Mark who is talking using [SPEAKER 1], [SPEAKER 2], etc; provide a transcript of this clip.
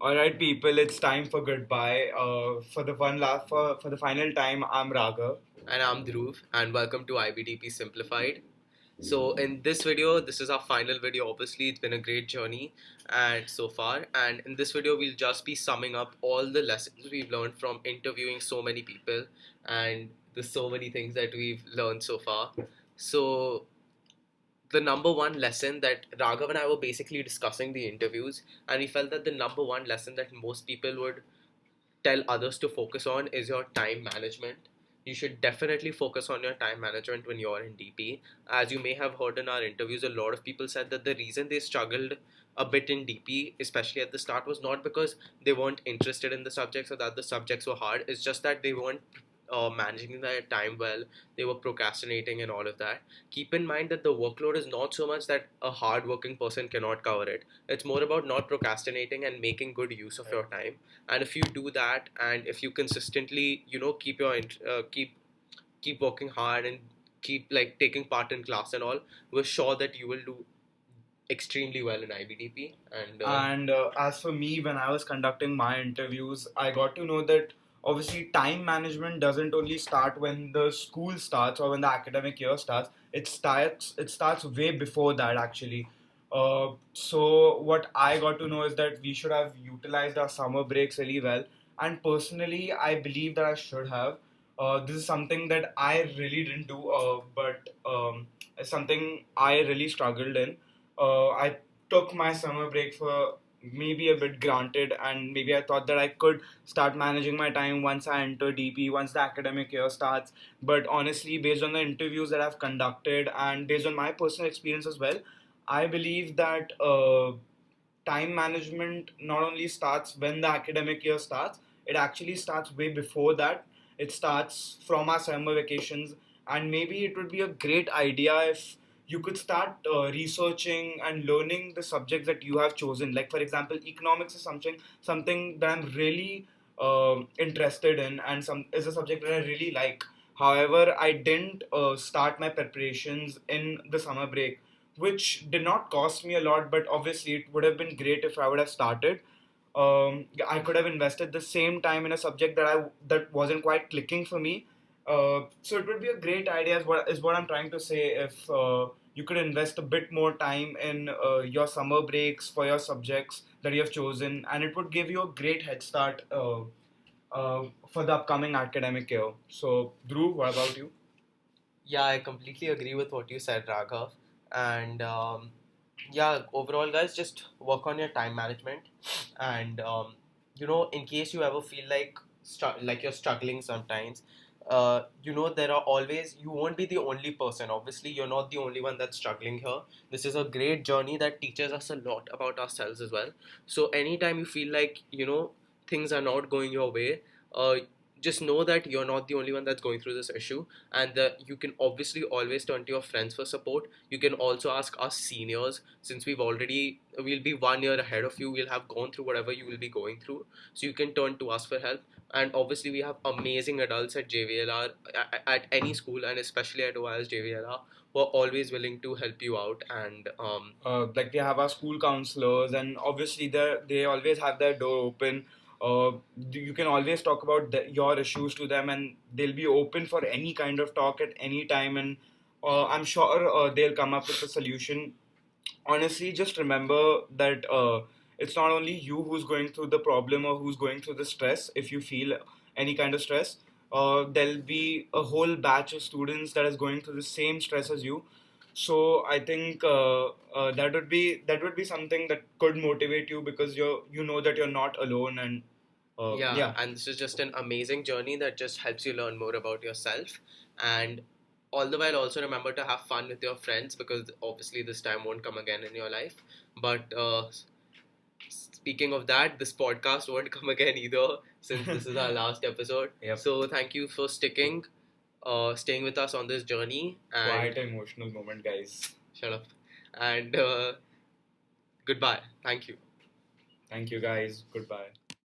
[SPEAKER 1] All right, people, it's time for goodbye. For the for the final time, I'm Raghav.
[SPEAKER 2] And I'm Dhruv, and welcome to IBDP Simplified. So, in this video, this is our final video. Obviously, it's been a great journey, and so far. And in this video, we'll just be summing up all the lessons we've learned from interviewing so many people, and the so many things that we've learned so far. So, the number one lesson that Raghav and I were basically discussing the interviews, and we felt that the number one lesson that most people would tell others to focus on is your time management. You should definitely focus on your time management when you're in DP. As you may have heard in our interviews, a lot of people said that the reason they struggled a bit in DP, especially at the start, was not because they weren't interested in the subjects or that the subjects were hard. It's just that they weren't managing their time well, they were procrastinating and all of that. Keep in mind that the workload is not so much that a hard working person cannot cover it. It's more about not procrastinating and making good use of your time. And if you do that, and if you consistently keep your keep working hard and keep like taking part in class and all, we're sure that you will do extremely well in IBDP.
[SPEAKER 1] And as for me, when I was conducting my interviews, I got to know that obviously time management doesn't only start when the school starts or when the academic year starts. It starts way before that actually. So what I got to know is that we should have utilized our summer breaks really well. And personally, I believe that I should have. This is something that I really didn't do, but it's something I really struggled in. I took my summer break for maybe a bit granted, and maybe I thought that I could start managing my time once I enter DP, once the academic year starts. But honestly, based on the interviews that I've conducted and based on my personal experience as well, I believe that time management not only starts when the academic year starts, it actually starts way before that. It starts from our summer vacations, and maybe it would be a great idea if you could start researching and learning the subjects that you have chosen. Like for example, economics is something that I'm really interested in, and some is a subject that I really like. However, I didn't start my preparations in the summer break, which did not cost me a lot, but obviously it would have been great if I would have started. I could have invested the same time in a subject that wasn't quite clicking for me. So it would be a great idea, is what I'm trying to say. If you could invest a bit more time in your summer breaks for your subjects that you have chosen, and it would give you a great head start for the upcoming academic year. So, Dhruv, what about you?
[SPEAKER 2] Yeah, I completely agree with what you said, Raghav. And yeah, overall, guys, just work on your time management. And in case you ever feel like like you're struggling sometimes, there are always, you won't be the only person. Obviously, you're not the only one that's struggling here. This is a great journey that teaches us a lot about ourselves as well. So anytime you feel like things are not going your way, uh, just know that you're not the only one that's going through this issue, and that you can obviously always turn to your friends for support. You can also ask us seniors, since we'll be 1 year ahead of you. We'll have gone through whatever you will be going through, so you can turn to us for help. And obviously, we have amazing adults at JVLR, at any school, and especially at OIS JVLR, who are always willing to help you out. And
[SPEAKER 1] Like we have our school counselors, and obviously they always have their door open. uh, you can always talk about your issues to them, and they'll be open for any kind of talk at any time, and I'm sure they'll come up with a solution. Honestly, just remember that it's not only you who's going through the problem or who's going through the stress. If you feel any kind of stress, there'll be a whole batch of students that is going through the same stress as you. So I think that would be something that could motivate you, because you know that you're not alone. And
[SPEAKER 2] yeah,
[SPEAKER 1] yeah.
[SPEAKER 2] and this is just an amazing journey that just helps you learn more about yourself. And all the while, also remember to have fun with your friends, because obviously this time won't come again in your life. But speaking of that, this podcast won't come again either, since this is our last episode.
[SPEAKER 1] Yep.
[SPEAKER 2] So thank you for staying with us on this journey.
[SPEAKER 1] Quite
[SPEAKER 2] And
[SPEAKER 1] an emotional moment, guys.
[SPEAKER 2] shut up. And goodbye. Thank you.
[SPEAKER 1] Thank you, guys. Goodbye.